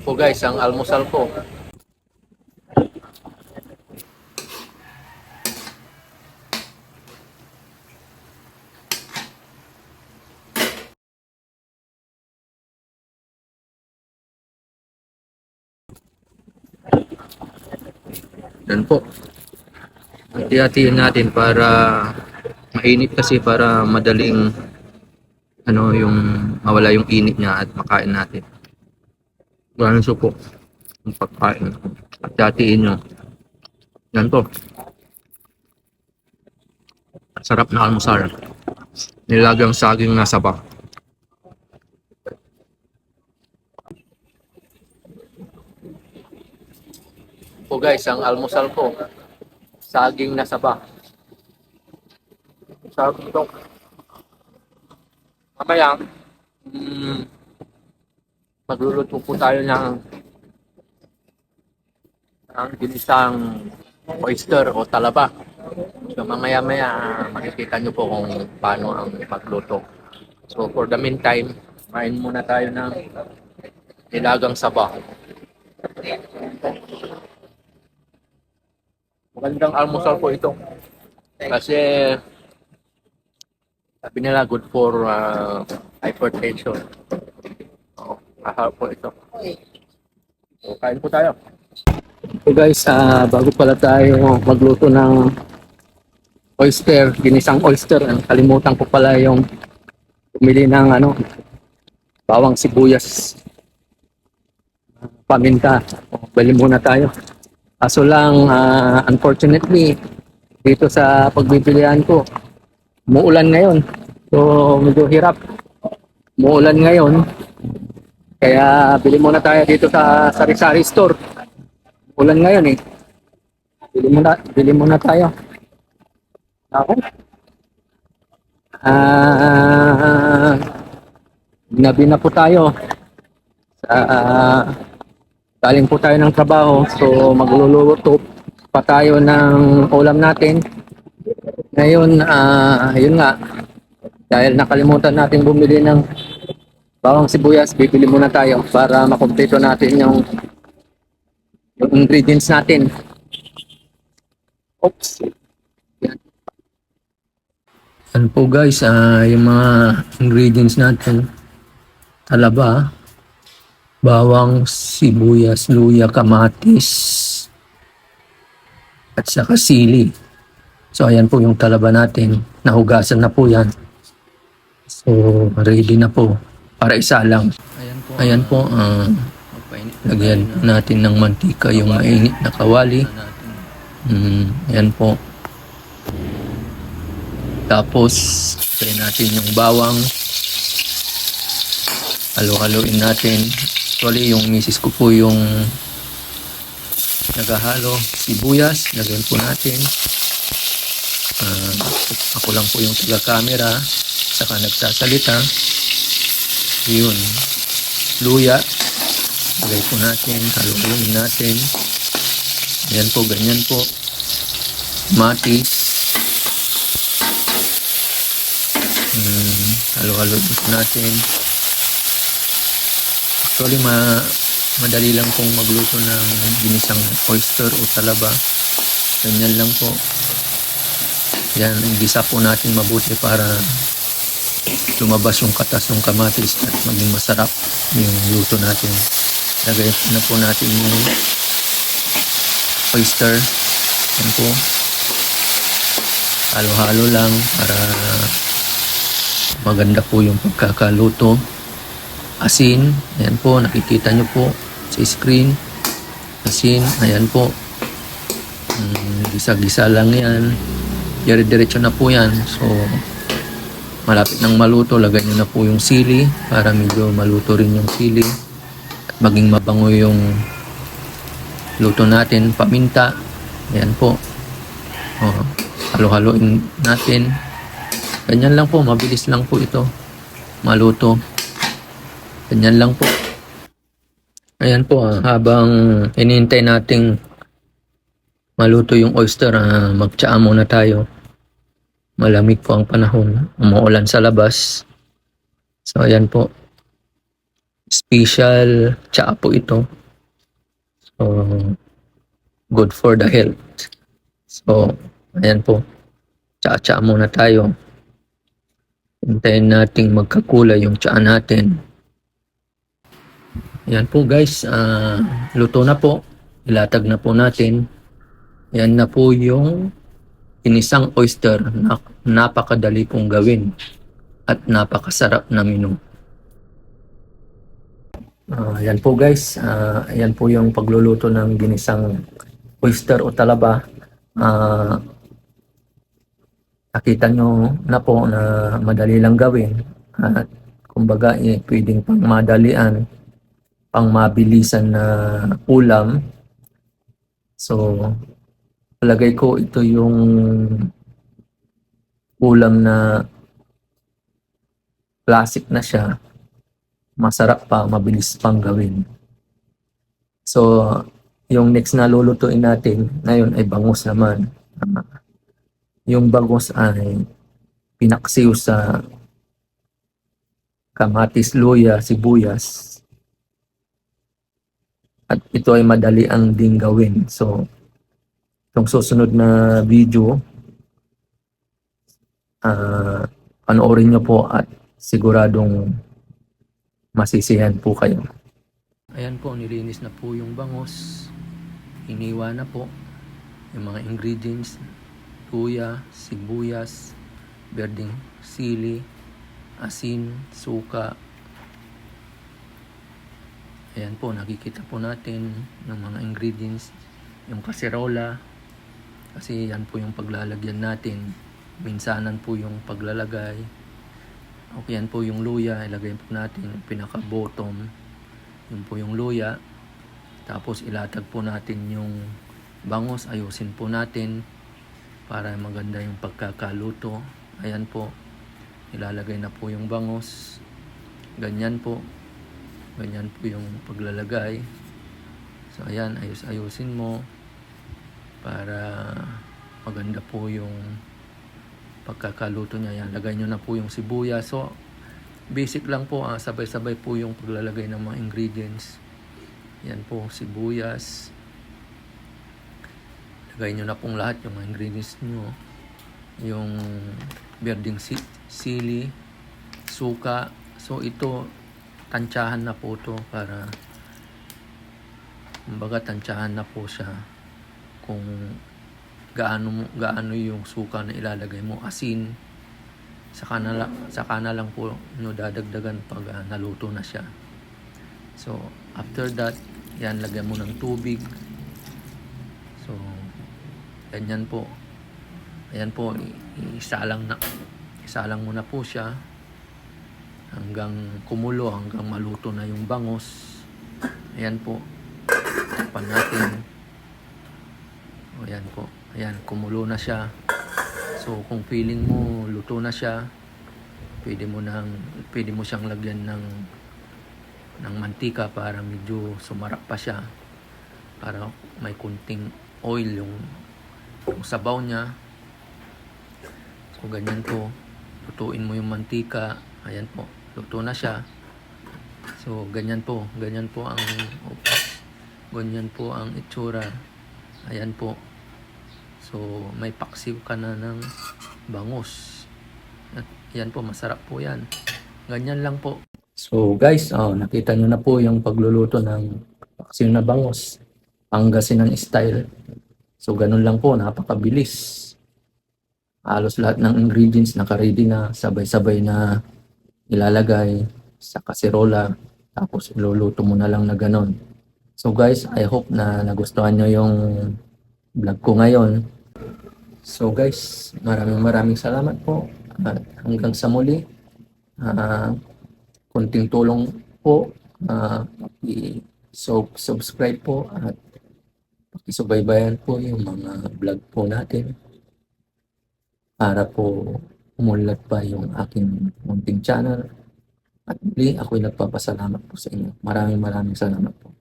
Po guys, ang almusal ko. Yan po. Hati-hatiin natin para mainit kasi para madaling yung mawala yung init niya at makain natin. Ganun po yung pagkain. Hati-hatiin nyo. Yan po. Sarap na almusal. Nilagang saging na saba. Po guys, ang almusal ko. Saging na saba. Sarap ito. Mamaya, magluluto po tayo ng ginisang oyster o talaba. So mamaya-maya makikita nyo po kung paano ang magluto. So for the meantime, kain muna tayo ng nilagang saba. Magandang almusal po ito. Kasi sabi nila good for hypertension. Mahal po ito. So kain po tayo. So guys, bago pala tayo magluto ng oyster, ginisang oyster, kalimutan ko pala yung bumili ng bawang sibuyas, paminta. Bili muna tayo. Kaso lang, unfortunately, dito sa pagbibilihan ko, umuulan ngayon. So, medyo hirap. Umuulan ngayon. Kaya, bili muna tayo dito sa sari-sari store. Ulan ngayon eh. Bili muna tayo. Ako. Gabi na po tayo. Galing po tayo ng trabaho, so magluluto pa tayo ng ulam natin. Ngayon, yun nga, dahil nakalimutan natin bumili ng bawang sibuyas, bibili muna tayo para makumpleto natin yung ingredients natin. Oops. Yan po guys, yung mga ingredients natin. Talaba, bawang, sibuyas, luya, kamatis, at saka sili. So ayan po yung talaba natin. Nahugasan na po yan. So ready na po para isa lang. Ayan po, lagyan natin ng mantika yung mainit na kawali. Ayan po. Tapos try natin yung bawang. Halo-haloin natin. Actually, yung misis ko po yung naghahalo. Sibuyas, lagyan po natin. Ako lang po yung taga-camera, saka nagsasalita. Yun. Luya, lagay po natin, halo-haloin natin. Yan po, ganyan po. Mati. Halo-haloin po natin. Actually, madali lang pong magluto ng ginisang oyster o talaba. Ganyan lang po. Yan, igisa po natin mabuti para lumabas yung katas ng kamatis at maging masarap yung luto natin. Lagay na po natin yung oyster. Yan po. Halo-halo lang para maganda po yung pagkakaluto. Asin, ayan po, nakikita nyo po sa screen. Asin, ayan po. Gisa-gisa lang yan. Dire-diretso na po yan. So, malapit nang maluto, lagay nyo na po yung sili para medyo maluto rin yung sili. At maging mabango yung luto natin. Paminta, ayan po. Halo-haloin natin. Ganyan lang po, mabilis lang po ito maluto. Ganyan lang po. Ayan po, habang hinihintay nating maluto yung oyster, magtsaa muna tayo. Malamig po ang panahon. Umuulan sa labas. So, ayan po. Special tsaa po ito. So, good for the health. So, ayan po. Tsa-tsa muna tayo. Hintayin nating magkakulay yung tsaa natin. Ayan po guys, luto na po. Ilatag na po natin. Ayan na po yung inisang oyster na napakadali pong gawin at napakasarap na menu. Ayan po guys, ayan po yung pagluluto ng ginisang oyster o talaba. Nakita nyo na po na madali lang gawin at kumbaga pwedeng pang madalian, pang mabilisan na ulam. So palagay ko ito yung ulam na classic na siya, masarap pa, mabilis pang gawin. So yung next na lulutuin natin ngayon ay bangus naman. Yung bangus ay pinaksiw sa kamatis, luya, sibuyas. At ito ay madali ang ding gawin. So, itong susunod na video, panoorin nyo po at siguradong masisiyahan po kayo. Ayan po, nilinis na po yung bangus. Iniwa na po yung mga ingredients. Luya, sibuyas, berdeng sili, asin, suka. Ayan po, nakikita po natin ng mga ingredients. Yung kaserola, kasi yan po yung paglalagyan natin. Minsanan po yung paglalagay. Okay, yan po yung luya, ilagay po natin pinaka-bottom. Yun po yung luya. Tapos ilatag po natin yung bangus, ayusin po natin para maganda yung pagkakaluto. Ayan po, ilalagay na po yung bangus. Ganyan po yung paglalagay. So ayan, ayusin mo para maganda po yung pagkakaluto niya. Ayan, lagay nyo na po yung sibuyas. So basic lang po, sabay-sabay po yung paglalagay ng mga ingredients. Ayan po, sibuyas. Lagay nyo na pong lahat yung mga ingredients nyo. Yung berdeng sili, suka. So ito, tansyahan na po to para kumbaga tansyahan na po siya kung gaano yung suka na ilalagay mo. Asin, saka na lang po nyo dadagdagan pag naluto na siya. So after that, yan, lagyan mo ng tubig. So ganyan po. Ayan po, isalang mo na po siya hanggang kumulo, hanggang maluto na yung bangus. Ayan po, takpan natin. O ayan po, ayan, kumulo na siya. So kung feeling mo luto na siya, pwede mo siyang lagyan ng mantika para medyo sumarap pa siya, para may kunting oil yung sabaw niya. So ganyan po, lutuin mo yung mantika. Ayan po, luto na siya. So ganyan po ang itsura. Ayan po. So may paksiw ka na ng bangus. At yan po, masarap po yan. Ganyan lang po. So guys, nakita nyo na po yung pagluluto ng paksiw na bangus. Pangasinan style. So ganun lang po, napakabilis. Halos lahat ng ingredients naka-ready na, sabay-sabay na ilalagay sa kaserola, tapos iluluto mo na lang na ganun. So guys, I hope na nagustuhan nyo yung vlog ko ngayon. So guys, maraming salamat po at hanggang sa muli. Kunting tulong po, subscribe po at pakisubaybayan po yung mga vlog po natin para po umunlad pa yung aking munting channel. At muli, ako'y nagpapasalamat po sa inyo. Maraming salamat po.